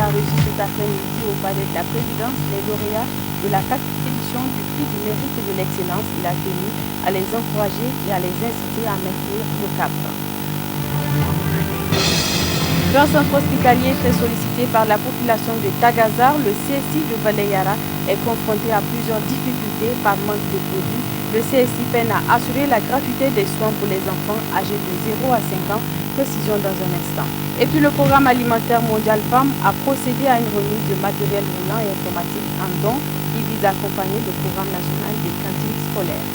a reçu cet après-midi au palais de la présidence les lauréats de la 4e édition du prix du mérite et de l'excellence. Il a tenu à les encourager et à les inciter à maintenir le cap. Dans un centre hospitalier très sollicité par la population de Tagazar, le CSI de Valeyara est confronté à plusieurs difficultés par manque de produits. Le CSI peine à assurer la gratuité des soins pour les enfants âgés de 0 à 5 ans. Précision dans un instant. Et puis le programme alimentaire mondial PAM a procédé à une remise de matériel roulant et informatique en don qui vise à accompagner le programme national des cantines scolaires.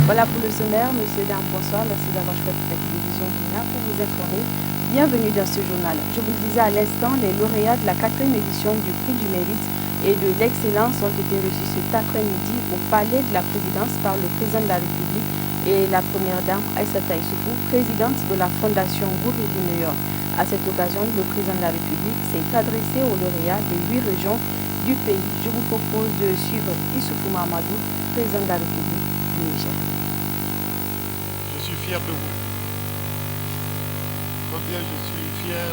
Voilà pour le sommaire. Monsieur et dames, bonsoir. Merci d'avoir choisi la télévision Bina pour vous informer. Bienvenue dans ce journal. Je vous le disais à l'instant, les lauréats de la 4e édition du prix du mérite et de l'excellence ont été reçus cet après-midi au palais de la présidence par le président de la République et la première dame Aïssata Issoufou, présidente de la fondation Gouridi New York. À cette occasion, le président de la République s'est adressé aux lauréats des 8 régions du pays. Je vous propose de suivre Issoufou Mahamadou, président de la République du Niger. Je suis fier de vous. Combien je suis fier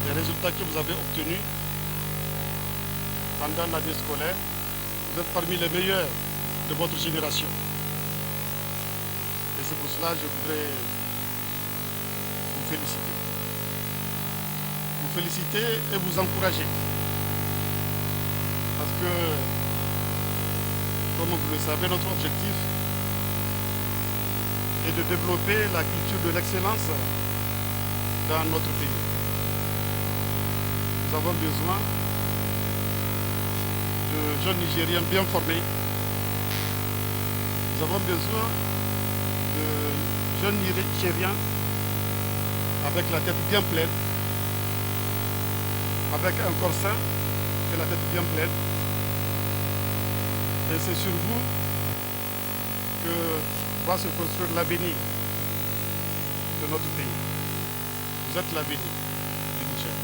des résultats que vous avez obtenus pendant l'année scolaire. Vous êtes parmi les meilleurs de votre génération. Et c'est pour cela que je voudrais vous féliciter. Vous féliciter et vous encourager. Parce que, comme vous le savez, notre objectif est de développer la culture de l'excellence dans notre pays. Nous avons besoin de jeunes Nigériens bien formés. Nous avons besoin de jeunes Nigériens avec la tête bien pleine, avec un corps sain et la tête bien pleine. Et c'est sur vous que va se construire l'avenir de notre pays. Vous êtes l'avenir du Niger.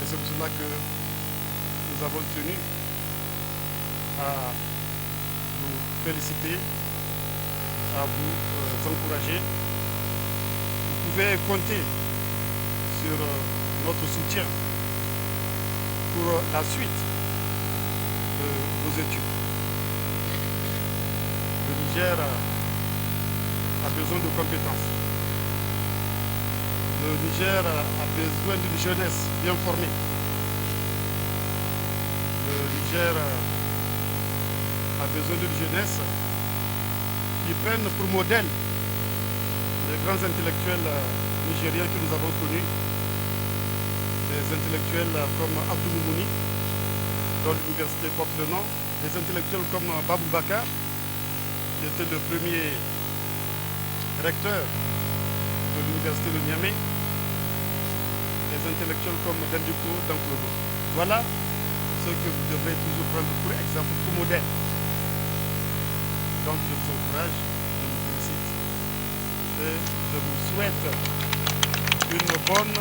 Et c'est pour cela que nous avons tenu à vous féliciter, à vous encourager. Vous pouvez compter sur notre soutien pour la suite de vos études. Le Niger a besoin de compétences. Le Niger a besoin d'une jeunesse bien formée. Le Niger a besoin d'une jeunesse qui prenne pour modèle les grands intellectuels nigériens que nous avons connus, des intellectuels comme Abdou Moumouni, dont l'université porte le nom, des intellectuels comme Babou Bakar, qui était le premier recteur de l'université de Niamey, des intellectuels comme Dandiko Danklodo. Voilà ce que vous devrez toujours prendre pour exemple, pour modèle. Donc je vous encourage, je vous félicite et je vous souhaite une bonne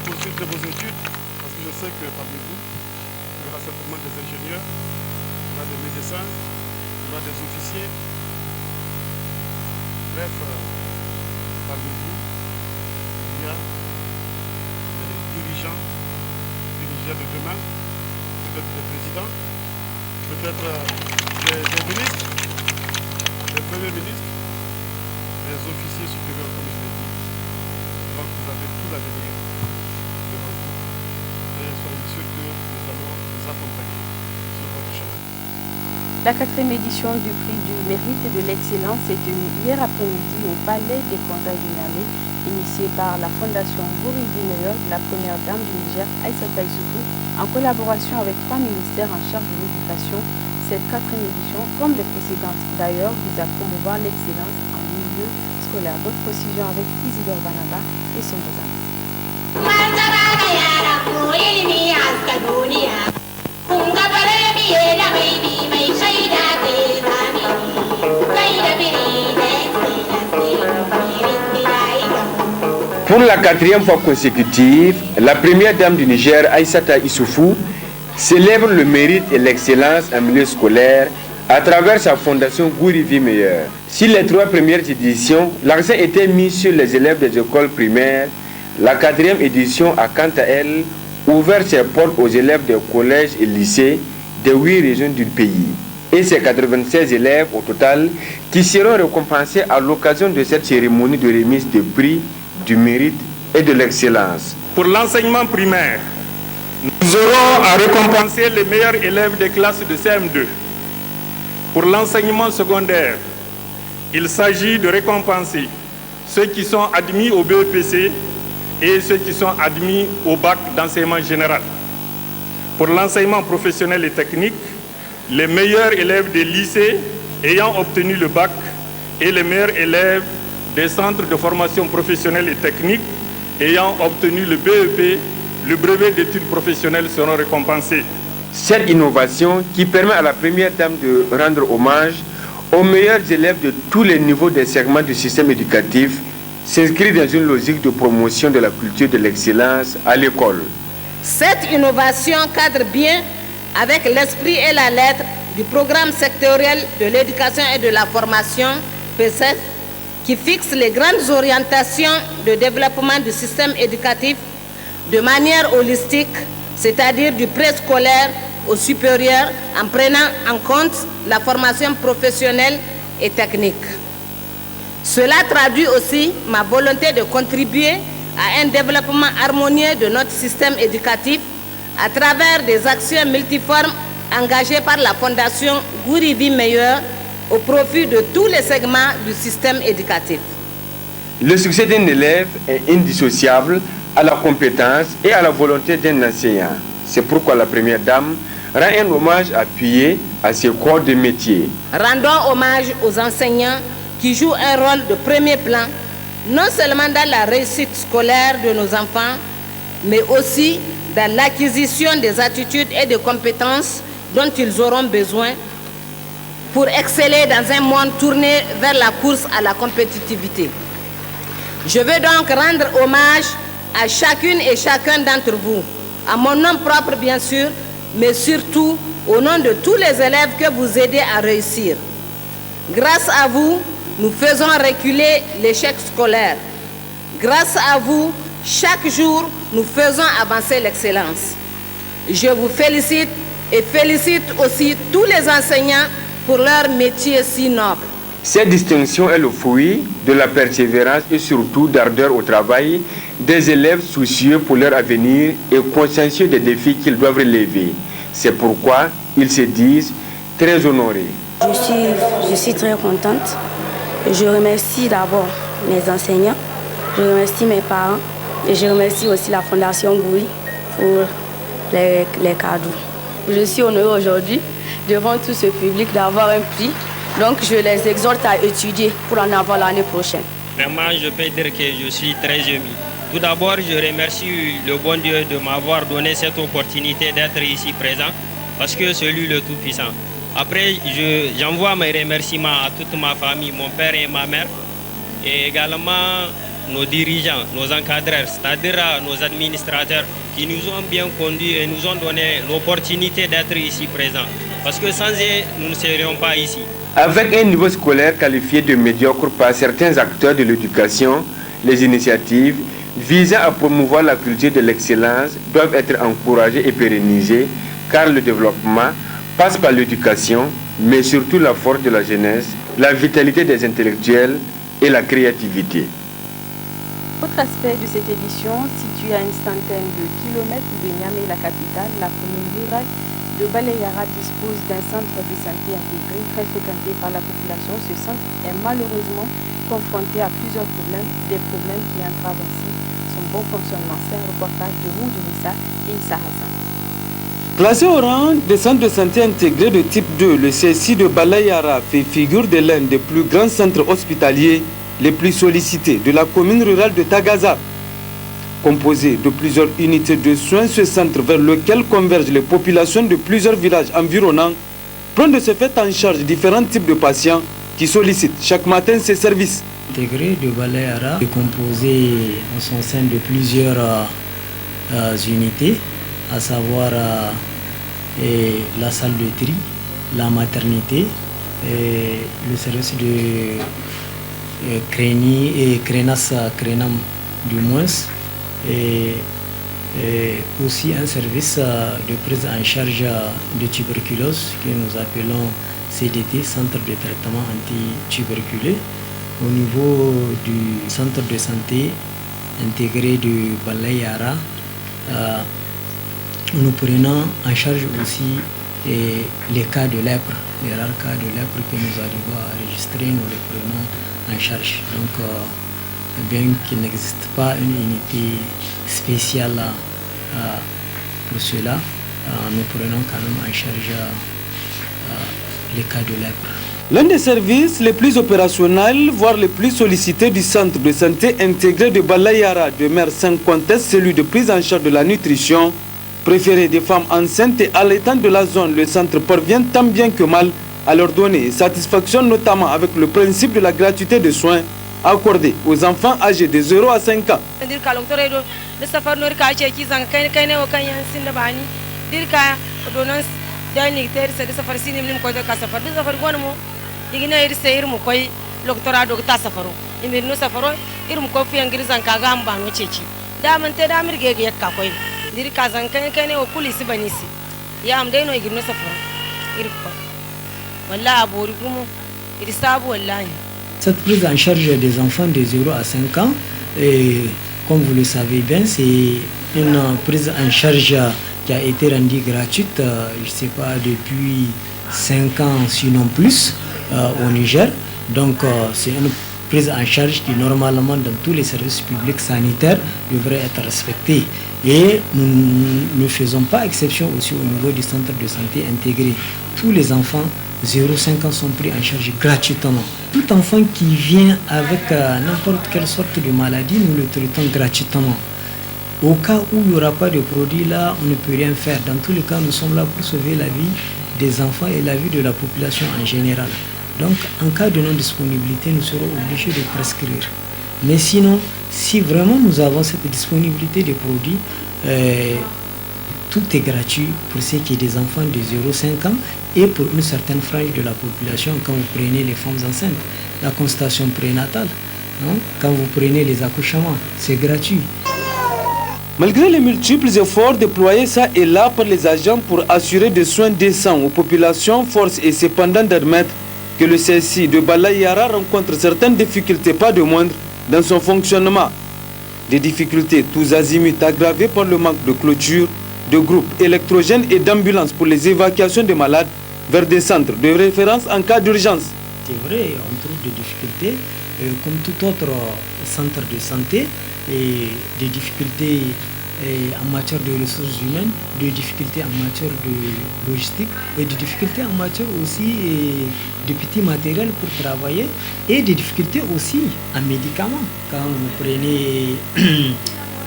poursuite de vos études parce que je sais que parmi vous, il y aura certainement des ingénieurs, il y aura des médecins, il y aura des officiers. Bref, parmi vous, il y a les dirigeants du Niger de demain, peut-être des présidents, peut-être des ministres, des premiers ministres, des officiers supérieurs, comme je l'ai dit. Donc vous avez tout l'avenir devant vous. Et soyez sûrs que nous allons vous accompagner sur votre chemin. La 4e édition du prix du mérite et de l'excellence est tenue hier après-midi au palais des congrès du Niamey, initiée par la fondation Gouridi New York de la première dame du Niger, Aïssata Issoufou, en collaboration avec 3 ministères en charge de l'éducation. Cette 4e édition, comme les précédentes d'ailleurs, vise à promouvoir l'excellence en milieu scolaire. D'autres précisions avec Isidore Banaba et son besoin. Pour la 4e fois consécutive, la première dame du Niger, Aïssata Issoufou, célèbre le mérite et l'excellence en milieu scolaire à travers sa fondation Gouridi Meilleur. Sur les 3 premières éditions, l'accent était mis sur les élèves des écoles primaires, La 4e édition a quant à elle ouvert ses portes aux élèves des collèges et lycées des 8 régions du pays. Et c'est 96 élèves au total qui seront récompensés à l'occasion de cette cérémonie de remise de prix du mérite et de l'excellence. Pour l'enseignement primaire, nous aurons à récompenser les meilleurs élèves des classes de CM2. Pour l'enseignement secondaire, il s'agit de récompenser ceux qui sont admis au BEPC et ceux qui sont admis au bac d'enseignement général. Pour l'enseignement professionnel et technique, les meilleurs élèves des lycées ayant obtenu le bac et les meilleurs élèves des centres de formation professionnelle et technique ayant obtenu le BEP, le brevet d'études professionnelles seront récompensés. Cette innovation qui permet à la première dame de rendre hommage aux meilleurs élèves de tous les niveaux des segments du système éducatif s'inscrit dans une logique de promotion de la culture de l'excellence à l'école. Cette innovation cadre bien avec l'esprit et la lettre du programme sectoriel de l'éducation et de la formation, PSEF, qui fixe les grandes orientations de développement du système éducatif de manière holistique, c'est-à-dire du préscolaire au supérieur, en prenant en compte la formation professionnelle et technique. Cela traduit aussi ma volonté de contribuer à un développement harmonieux de notre système éducatif à travers des actions multiformes engagées par la Fondation Gouribi Meilleur au profit de tous les segments du système éducatif. Le succès d'un élève est indissociable à la compétence et à la volonté d'un enseignant. C'est pourquoi la première dame rend un hommage appuyé à ses corps de métier. Rendons hommage aux enseignants qui jouent un rôle de premier plan, non seulement dans la réussite scolaire de nos enfants, mais aussi dans l'acquisition des attitudes et des compétences dont ils auront besoin pour exceller dans un monde tourné vers la course à la compétitivité. Je veux donc rendre hommage à chacune et chacun d'entre vous, à mon nom propre bien sûr, mais surtout au nom de tous les élèves que vous aidez à réussir. Grâce à vous, nous faisons reculer l'échec scolaire. Grâce à vous, chaque jour, nous faisons avancer l'excellence. Je vous félicite et félicite aussi tous les enseignants pour leur métier si noble. Cette distinction est le fruit de la persévérance et surtout d'ardeur au travail des élèves soucieux pour leur avenir et consciencieux des défis qu'ils doivent relever. C'est pourquoi ils se disent très honorés. Je suis très contente. Je remercie d'abord mes enseignants, je remercie mes parents et je remercie aussi la Fondation Gouri pour les cadeaux. Je suis honorée aujourd'hui devant tout ce public d'avoir un prix. Donc je les exhorte à étudier pour en avoir l'année prochaine. Vraiment, je peux dire que je suis très ému. Tout d'abord, je remercie le bon Dieu de m'avoir donné cette opportunité d'être ici présent, parce que c'est lui le Tout-Puissant. Après, j'envoie mes remerciements à toute ma famille, mon père et ma mère, et également nos dirigeants, nos encadreurs, c'est-à-dire nos administrateurs qui nous ont bien conduits et nous ont donné l'opportunité d'être ici présents. Parce que sans eux, nous ne serions pas ici. Avec un niveau scolaire qualifié de médiocre par certains acteurs de l'éducation, les initiatives visant à promouvoir la culture de l'excellence doivent être encouragées et pérennisées, car le développement passe par l'éducation, mais surtout la force de la jeunesse, la vitalité des intellectuels et la créativité. Autre aspect de cette édition, située à une centaine de kilomètres de Niamey, la capitale, la commune rurale de Balayara dispose d'un centre de santé intégré très fréquenté par la population. Ce centre est malheureusement confronté à plusieurs problèmes, des problèmes qui entravent ainsi son bon fonctionnement. C'est un reportage de Moudou Nissa et Issa Hassan. Placé au rang des centres de santé intégrés de type 2, le CSI de Balayara fait figure de l'un des plus grands centres hospitaliers les plus sollicités de la commune rurale de Tagaza. Composé de plusieurs unités de soins, ce centre vers lequel convergent les populations de plusieurs villages environnants prend de ce fait en charge différents types de patients qui sollicitent chaque matin ces services. Intégré de Balayara est composé en son sein de plusieurs unités, à savoir la salle de tri, la maternité, le service de crénas du moins, et aussi un service de prise en charge de tuberculose que nous appelons CDT, Centre de traitement anti-tuberculeux. Au niveau du centre de santé intégré de Balayara, nous prenons en charge aussi les cas de lèpre, les rares cas de lèpre que nous arrivons à enregistrer, nous les prenons en charge. Donc, bien qu'il n'existe pas une unité spéciale pour cela, nous prenons quand même en charge les cas de lèpre. L'un des services les plus opérationnels, voire les plus sollicités du centre de santé intégré de Balayara demeure sans conteste celui de prise en charge de la nutrition. Préféré des femmes enceintes et allaitantes de la zone, le centre parvient tant bien que mal à leur donner satisfaction, notamment avec le principe de la gratuité de soins accordés aux enfants âgés de 0 à 5 ans. Cette prise en charge des enfants de 0 à 5 ans, et comme vous le savez bien, c'est une prise en charge qui a été rendue gratuite, je ne sais pas, depuis 5 ans, sinon plus, au Niger. Donc c'est une prise en charge qui normalement dans tous les services publics sanitaires devrait être respectée. Et nous ne faisons pas exception aussi au niveau du centre de santé intégré. Tous les enfants 0,5 ans sont pris en charge gratuitement. Tout enfant qui vient avec n'importe quelle sorte de maladie, nous le traitons gratuitement. Au cas où il n'y aura pas de produit là, on ne peut rien faire. Dans tous les cas, nous sommes là pour sauver la vie des enfants et la vie de la population en général. Donc, en cas de non-disponibilité, nous serons obligés de prescrire. Mais sinon, si vraiment nous avons cette disponibilité de produits, tout est gratuit pour ceux qui sont des enfants de 0,5 ans et pour une certaine frange de la population. Quand vous prenez les femmes enceintes, la constatation prénatale, non? Quand vous prenez les accouchements, c'est gratuit. Malgré les multiples efforts déployés ça et là par les agents pour assurer des soins décents aux populations, force est cependant d'admettre que le CSI de Balayara rencontre certaines difficultés, pas de moindre, dans son fonctionnement. Des difficultés tous azimuts aggravées par le manque de clôture, de groupes électrogènes et d'ambulances pour les évacuations des malades vers des centres de référence en cas d'urgence. C'est vrai, on trouve des difficultés, comme tout autre centre de santé, et des difficultés en matière de ressources humaines, des difficultés en matière de logistique, et des difficultés en matière aussi de petits matériels pour travailler, et des difficultés aussi en médicaments. Quand vous prenez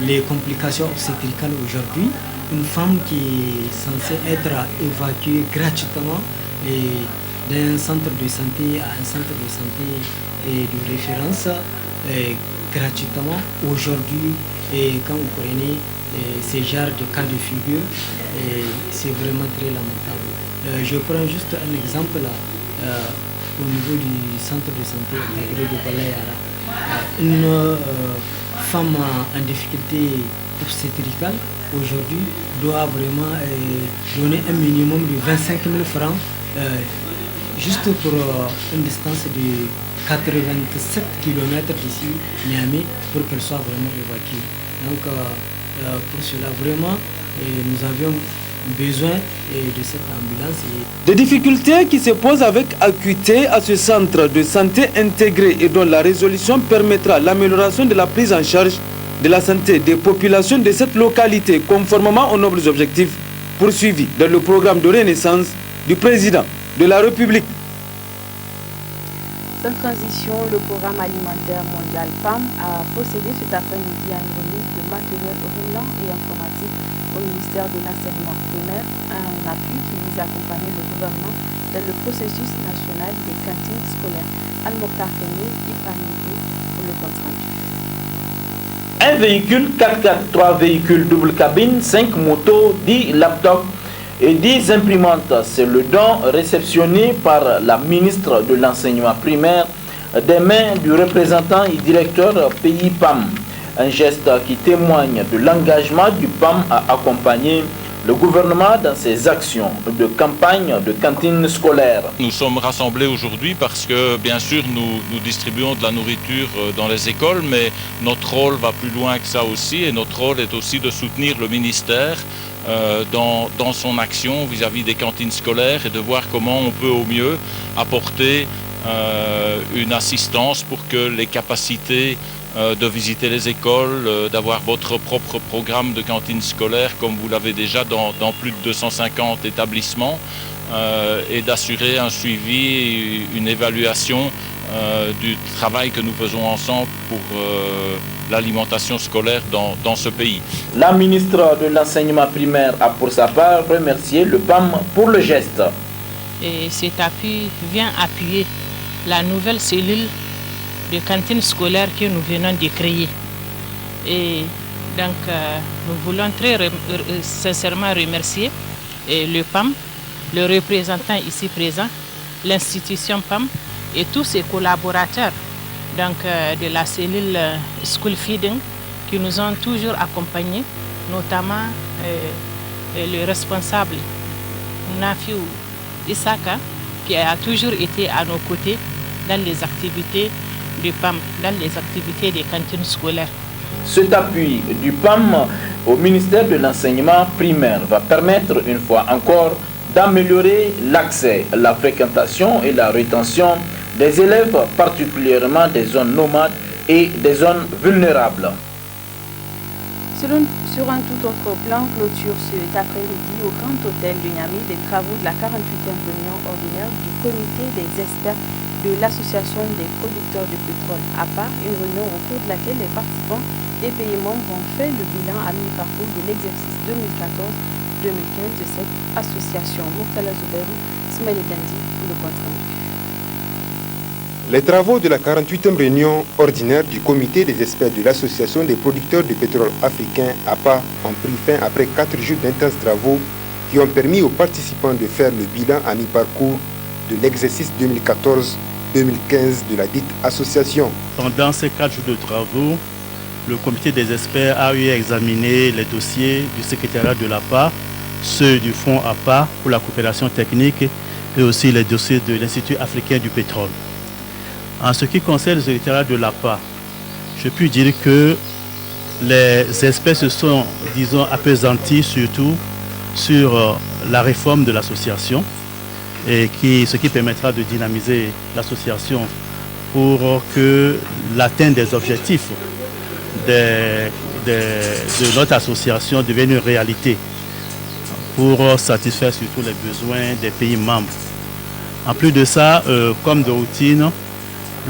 les complications obstétricales aujourd'hui, une femme qui est censée être évacuée gratuitement d'un centre de santé à un centre de santé de référence gratuitement aujourd'hui, et quand vous prenez ces genres de cas de figure, c'est vraiment très lamentable. Je prends juste un exemple au niveau du centre de santé intégré de Balayara. Une femme en difficulté obstétricale aujourd'hui doit vraiment donner un minimum de 25 000 francs juste pour une distance de 87 km d'ici Niamey pour qu'elle soit vraiment évacuée. Donc pour cela vraiment nous avions besoin de cette ambulance. Des difficultés qui se posent avec acuité à ce centre de santé intégré et dont la résolution permettra l'amélioration de la prise en charge de la santé des populations de cette localité, conformément aux nobles objectifs poursuivis dans le programme de renaissance du président de la République. Sans transition, le programme alimentaire mondial PAM a procédé cet après-midi à une remise de matériel roulant et informatique au ministère de l'enseignement primaire, un appui qui vise à accompagner le gouvernement dans le processus national des cantines scolaires. Al-Mokhtar Kene, Ibrahim pour le compte rendu. Un véhicule 4x4, 3 véhicules double cabine, 5 motos, 10 laptops et 10 imprimantes. C'est le don réceptionné par la ministre de l'enseignement primaire des mains du représentant et directeur pays PAM. Un geste qui témoigne de l'engagement du PAM à accompagner le gouvernement dans ses actions de campagne de cantine scolaire. Nous sommes rassemblés aujourd'hui parce que, bien sûr, nous distribuons de la nourriture dans les écoles, mais notre rôle va plus loin que ça aussi, et notre rôle est aussi de soutenir le ministère dans son action vis-à-vis des cantines scolaires et de voir comment on peut au mieux apporter une assistance pour que les capacités de visiter les écoles, d'avoir votre propre programme de cantine scolaire comme vous l'avez déjà dans plus de 250 établissements et d'assurer un suivi, une évaluation du travail que nous faisons ensemble pour l'alimentation scolaire dans ce pays. La ministre de l'enseignement primaire a pour sa part remercié le PAM pour le geste. Et cet appui vient appuyer la nouvelle cellule de cantine scolaire que nous venons de créer. Et donc, nous voulons très sincèrement remercier le PAM, le représentant ici présent, l'institution PAM et tous ses collaborateurs donc, de la cellule School Feeding qui nous ont toujours accompagnés, notamment le responsable Nafiou Isaka qui a toujours été à nos côtés dans les activités du PAM, dans les activités des cantines scolaires. Cet appui du PAM au ministère de l'enseignement primaire va permettre une fois encore d'améliorer l'accès, la fréquentation et la rétention des élèves, particulièrement des zones nomades et des zones vulnérables. Sur un tout autre plan, clôture cet après-midi au Grand Hôtel de Niamey des travaux de la 48e réunion ordinaire du comité des experts de l'Association des producteurs de pétrole, APA, une réunion au cours de laquelle les participants des pays membres ont fait le bilan à mi-parcours de l'exercice 2014-2015 de cette association. Mourtala Zouberou, Smaïl Gandhi, le compte-rendu. Les travaux de la 48e réunion ordinaire du comité des experts de l'Association des producteurs de pétrole africains, APA, ont pris fin après 4 jours d'intenses travaux qui ont permis aux participants de faire le bilan à mi-parcours de l'exercice 2014-2015 de la dite association. Pendant ces 4 jours de travaux, le comité des experts a eu à examiner les dossiers du secrétariat de l'APA, ceux du fonds APA pour la coopération technique et aussi les dossiers de l'Institut africain du pétrole. En ce qui concerne le secrétariat de l'APA, je puis dire que les experts se sont, disons, appesantis surtout sur la réforme de l'association, et ce qui permettra de dynamiser l'association pour que l'atteinte des objectifs de notre association devienne une réalité, pour satisfaire surtout les besoins des pays membres. En plus de ça, comme de routine,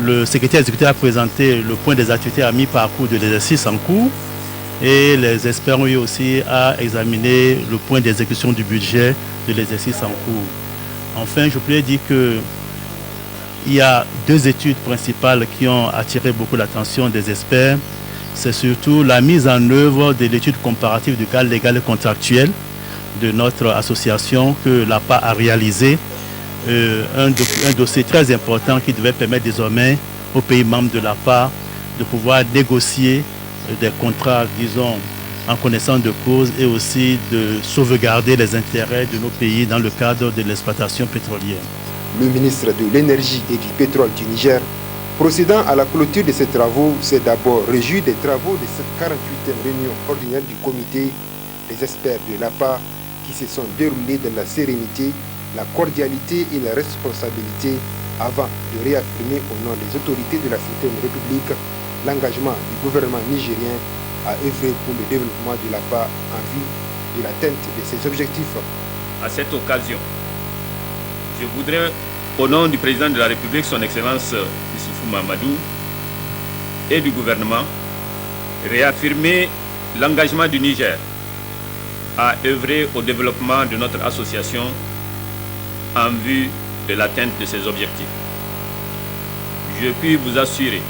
le secrétaire exécutif a présenté le point des activités à mi-parcours de l'exercice en cours et les experts ont eu aussi à examiner le point d'exécution du budget de l'exercice en cours. Enfin, je pourrais dire qu'il y a 2 études principales qui ont attiré beaucoup l'attention des experts. C'est surtout la mise en œuvre de l'étude comparative du cadre légal et contractuel de notre association que l'APA a réalisé. Un dossier très important qui devait permettre désormais aux pays membres de l'APA de pouvoir négocier des contrats, disons, en connaissance de cause et aussi de sauvegarder les intérêts de nos pays dans le cadre de l'exploitation pétrolière. Le ministre de l'Énergie et du Pétrole du Niger, procédant à la clôture de ces travaux, s'est d'abord réjoui des travaux de cette 48e réunion ordinaire du comité des experts de l'APA qui se sont déroulés dans la sérénité, la cordialité et la responsabilité avant de réaffirmer au nom des autorités de la 7e République l'engagement du gouvernement nigérien à œuvrer pour le développement de l'APA en vue de l'atteinte de ses objectifs. À cette occasion, je voudrais, au nom du président de la République, son Excellence Issoufou Mahamadou, et du gouvernement, réaffirmer l'engagement du Niger à œuvrer au développement de notre association en vue de l'atteinte de ses objectifs. Je puis vous assurer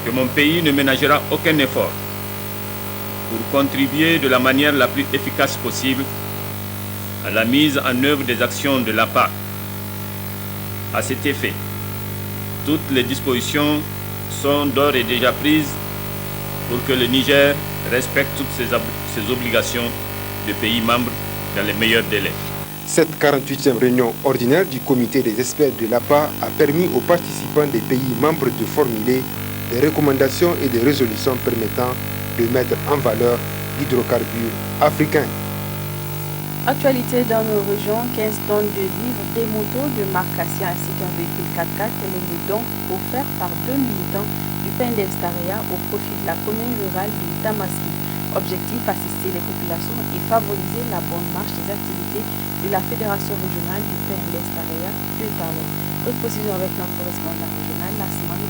que mon pays ne ménagera aucun effort pour contribuer de la manière la plus efficace possible à la mise en œuvre des actions de l'APA. À cet effet, toutes les dispositions sont d'ores et déjà prises pour que le Niger respecte toutes ses obligations de pays membres dans les meilleurs délais. Cette 48e réunion ordinaire du comité des experts de l'APA a permis aux participants des pays membres de formuler des recommandations et des résolutions permettant de mettre en valeur l'hydrocarbure africain. Actualité dans nos régions, 15 tonnes de vivres, des motos de marque Cassia ainsi qu'un véhicule 4x4 est le don offert par 2 militants du PNDS-Tareya au profit de la commune rurale du Tamaski. Objectif, assister les populations et favoriser la bonne marche des activités de la Fédération régionale du PNDS-Tareya de Tawa. Autre précision avec notre correspondant régional, la semaine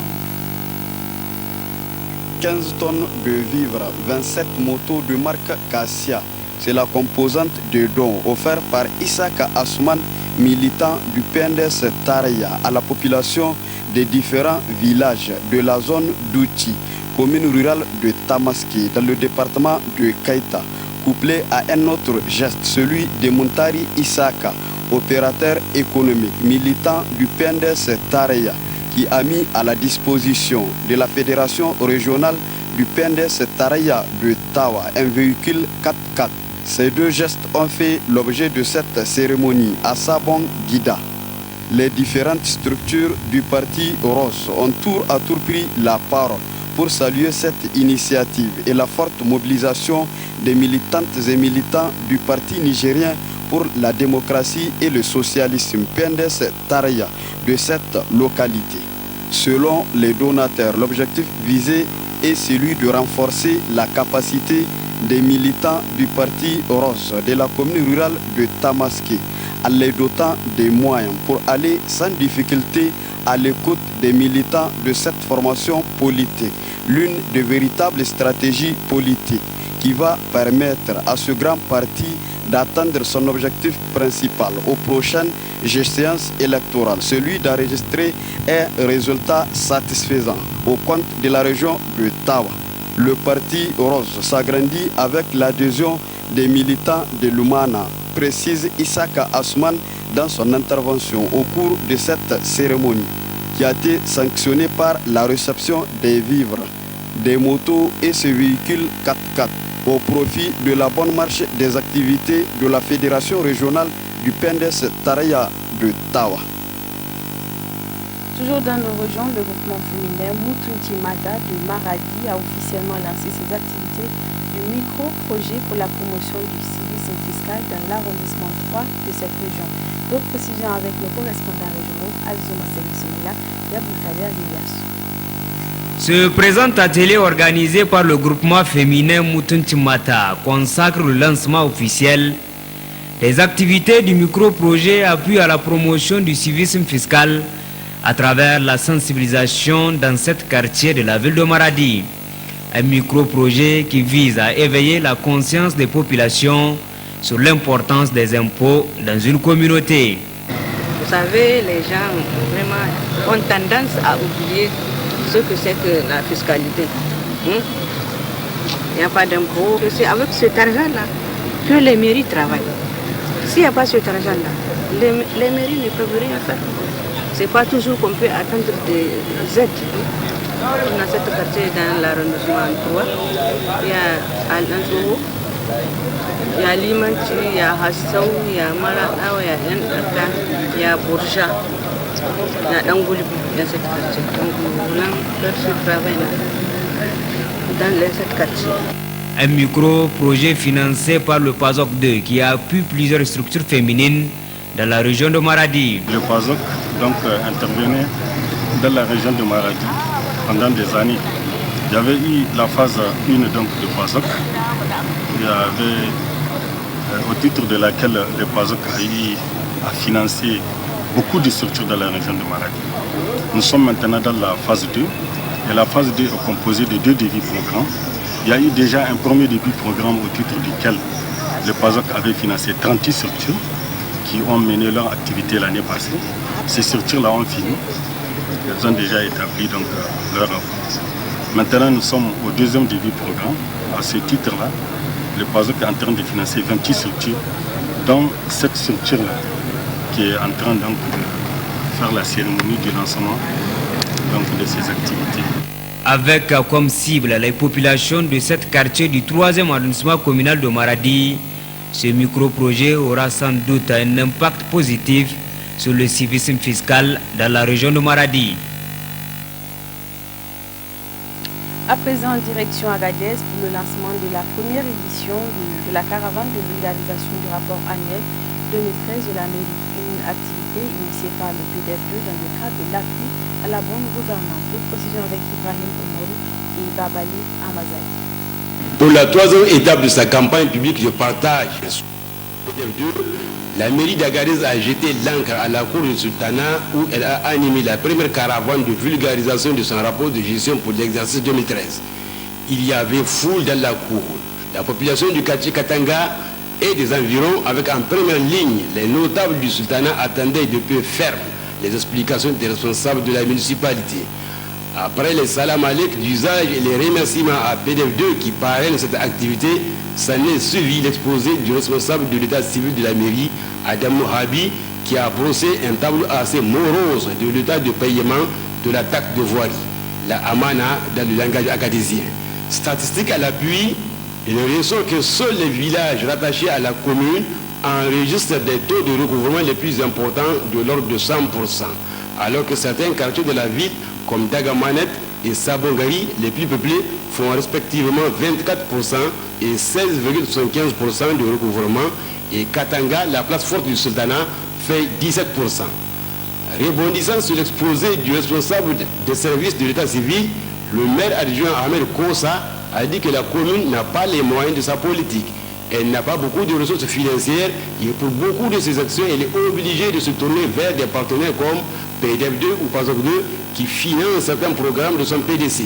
15 tonnes de vivres, 27 motos de marque Cassia. C'est la composante de dons offert par Isaka Asuman, militant du PNDS Tareya, à la population des différents villages de la zone d'Outi, commune rurale de Tamaski, dans le département de Kaita, couplé à un autre geste, celui de Muntari Isaka, opérateur économique, militant du PNDS Tareya, qui a mis à la disposition de la fédération régionale du PNDS Tareya de Tawa un véhicule 4x4. Ces deux gestes ont fait l'objet de cette cérémonie à Sabon Guida. Les différentes structures du parti Rose ont tour à tour pris la parole pour saluer cette initiative et la forte mobilisation des militantes et militants du parti nigérien pour la démocratie et le socialisme PNDS Tareya de cette localité. Selon les donateurs, l'objectif visé est celui de renforcer la capacité des militants du parti Rose de la commune rurale de Tamaski en les dotant des moyens pour aller sans difficulté à l'écoute des militants de cette formation politique, l'une des véritables stratégies politiques qui va permettre à ce grand parti d'atteindre son objectif principal aux prochaines échéances électorales, celui d'enregistrer un résultat satisfaisant au compte de la région de Tawa. Le parti Rose s'agrandit avec l'adhésion des militants de Lumana, précise Isaka Asuman dans son intervention au cours de cette cérémonie, qui a été sanctionnée par la réception des vivres, des motos et ce véhicule 4x4 au profit de la bonne marche des activités de la Fédération régionale du PNDS Tareya de Tawa. Toujours dans nos régions, le groupement féminin Mutunti Mata de Maradi a officiellement lancé ses activités de micro-projet pour la promotion du civisme fiscal dans l'arrondissement 3 de cette région. D'autres précisions avec nos correspondants régionaux, Azuma Selisumela et Abdelkader Gilias. Ce présent atelier organisé par le groupement féminin Mutunti Mata consacre le lancement officiel des activités du micro-projet appui à la promotion du civisme fiscal à travers la sensibilisation dans cet quartier de la ville de Maradi. Un micro-projet qui vise à éveiller la conscience des populations sur l'importance des impôts dans une communauté. Vous savez, les gens vraiment ont tendance à oublier ce que c'est que la fiscalité. Il n'y a pas d'impôt. C'est avec cet argent-là que les mairies travaillent. S'il n'y a pas cet argent-là, les mairies ne peuvent rien faire. Ce n'est pas toujours qu'on peut attendre des aides. Dans cet quartier, dans l'arrondissement 3, il y a Al-Anzou, il y a Limanti, il y a Hassaou, il y a Malakawa, il y a Ndaka, il y a Bourja, il y a Dangoulibou dans cet quartier. Donc nous voulons faire ce travail dans cet quartier. Un micro-projet financé par le PASOK 2 qui appuie plusieurs structures féminines dans la région de Maradi. Le PASOK donc intervenait dans la région de Maradi pendant des années. Il y avait eu la phase 1 donc de PASOK. Il y avait au titre de laquelle le PASOK a eu à financer beaucoup de structures dans la région de Maradi. Nous sommes maintenant dans la phase 2 et la phase 2 est composée de 2 débuts programmes. Il y a eu déjà un premier début programme au titre duquel le PASOK avait financé 38 structures qui ont mené leur activité l'année passée. Ces structures-là ont fini. Elles ont déjà établi donc, leur rapport. Maintenant, nous sommes au deuxième début programme. À ce titre-là, le PASOK est en train de financer 28 structures, dont cette structure-là qui est en train donc, de faire la cérémonie du lancement donc, de ces activités. avec comme cible les populations de cet quartier du 3e arrondissement communal de Maradi. Ce micro-projet aura sans doute un impact positif sur le civisme fiscal dans la région de Maradi. À présent, direction Agadez pour le lancement de la première édition de la caravane de vulgarisation du rapport annuel 2013 de la mairie, une activité initiée par le PDF2 dans le cadre de l'appui à la bonne gouvernance. Nous procédons avec Ibrahim Omoru et Babali Amazay. Pour la 3e étape de sa campagne publique, je partage PDF2. La mairie d'Agadez a jeté l'encre à la cour du sultanat où elle a animé la première caravane de vulgarisation de son rapport de gestion pour l'exercice 2013. Il y avait foule dans la cour. La population du quartier Katanga et des environs, avec en première ligne les notables du sultanat, attendaient de peu ferme les explications des responsables de la municipalité. Après les salam alek d'usage et les remerciements à PDF2 qui parrainent cette activité, s'en est suivi l'exposé du responsable de l'état civil de la mairie, Adam Mohabi, qui a brossé un tableau assez morose de l'état de paiement de la taxe de voirie, la amana dans le langage acadésien. Statistique à l'appui, il ressort que seuls les villages rattachés à la commune enregistrent des taux de recouvrement les plus importants de l'ordre de 100%, alors que certains quartiers de la ville, comme Dagamanet et Sabongari, les plus peuplés, font respectivement 24% et 16,75% de recouvrement, et Katanga, la place forte du sultanat, fait 17%. Rebondissant sur l'exposé du responsable des services de l'état civil, le maire adjoint Ahmed Kosa a dit que la commune n'a pas les moyens de sa politique. Elle n'a pas beaucoup de ressources financières et pour beaucoup de ses actions, elle est obligée de se tourner vers des partenaires comme PDF2 ou PASOK 2 qui financent certains programmes de son PDC.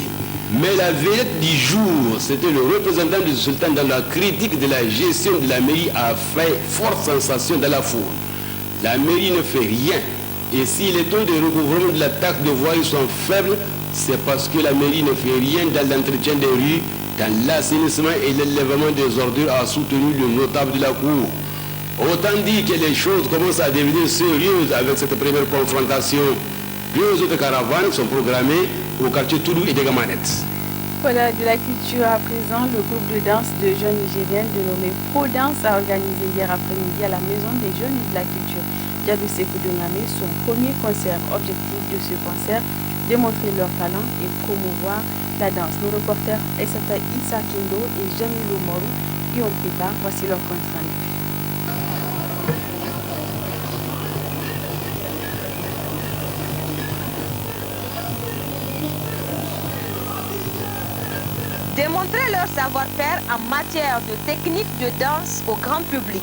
Mais la vedette du jour, c'était le représentant du sultan dans la critique de la gestion de la mairie a fait forte sensation dans la foule. La mairie ne fait rien. Et si les taux de recouvrement de la taxe de voirie sont faibles, c'est parce que la mairie ne fait rien dans l'entretien des rues, dans l'assainissement et l'élèvement des ordures, a soutenu le notable de la cour. Autant dire que les choses commencent à devenir sérieuses avec cette première confrontation. 2 autres caravanes sont programmées au quartier Toulou et Degamanet. Voilà, de la culture à présent, le groupe de danse de jeunes nigériens dénommé Pro Dance a organisé hier après-midi à la Maison des Jeunes de la Culture Diadou Sékou de Niamey son premier concert. Objectif de ce concert, démontrer leur talent et promouvoir la danse. Nos reporters Essata Issa Kindo et Jamilou Morou y ont pris part. Voici leur compte rendu. Démontrer leur savoir-faire en matière de technique de danse au grand public.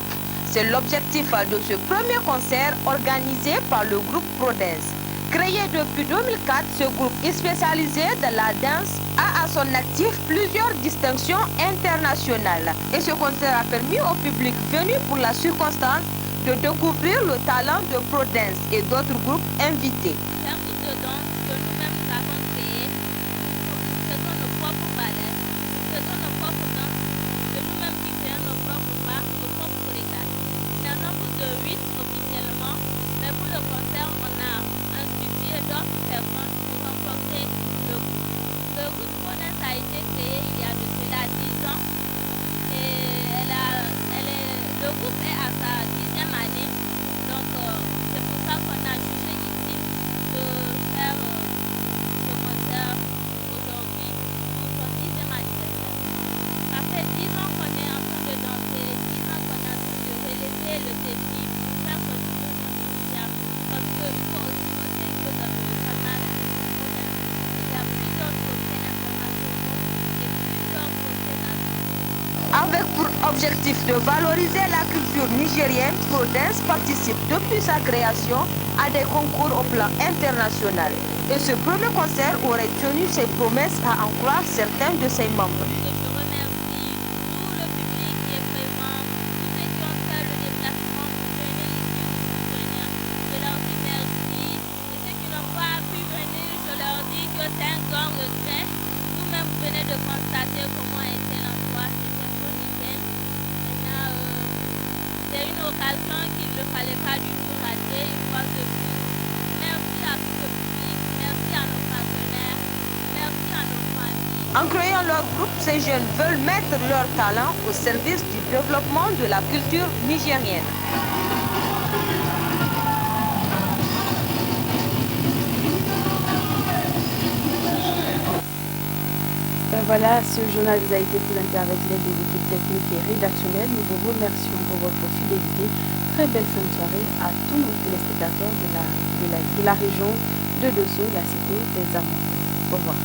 C'est l'objectif de ce premier concert organisé par le groupe ProDance. Créé depuis 2004, ce groupe est spécialisé dans la danse a à son actif plusieurs distinctions internationales. Et ce concert a permis au public venu pour la circonstance de découvrir le talent de ProDance et d'autres groupes invités. C'est un groupe de danse que nous-mêmes avons créé. Nous faisons nos propres ballets, nous faisons nos propres danses, que nous-mêmes qui créons nos propres pas, nos propres chorégraphies. Il y en a plus de 8 officiellement, mais pour le concert, on a institué d'autres personnes pour renforcer le groupe. Le groupe ProDance a été créé il y a de cela 10 ans et le groupe est à sa 10e année. Donc c'est pour ça qu'on a jugé utile de faire ce concert aujourd'hui pour son 10e anniversaire. Ça fait 10 ans qu'on est en train de danser, 10 ans qu'on est en train de relever le défi pour faire sortir le monde musicien. Parce qu'il faut aussi noter que dans le canal, il y a plusieurs trophées internationaux et plusieurs trophées nationaux. Avec pour objectif de valoriser la culture nigérienne, ProDance participe depuis sa création à des concours au plan international. Et ce premier concert aurait tenu ses promesses à en croire certains de ses membres. Je remercie tout le public qui est présent, tous ceux qui ont fait le déplacement pour venir ici nous soutenir. Je leur dis merci. Et ceux qui n'ont pas pu venir, je leur dis que c'est un grand regret. Vous-même, vous venez de constater comment a été l'endroit. C'est une occasion qu'il ne fallait pas du tout rater une fois de plus. Merci à tout le public, merci à nos partenaires, merci à nos En créant leur groupe, ces jeunes veulent mettre leur talent au service du développement de la culture nigérienne. Voilà, ce journal vous a été présenté avec l'aide des équipes techniques et rédactionnelles. Nous vous remercions pour votre fidélité. Très belle fin de soirée à tous nos téléspectateurs de la région de Dosso, la cité des Armes. Au revoir.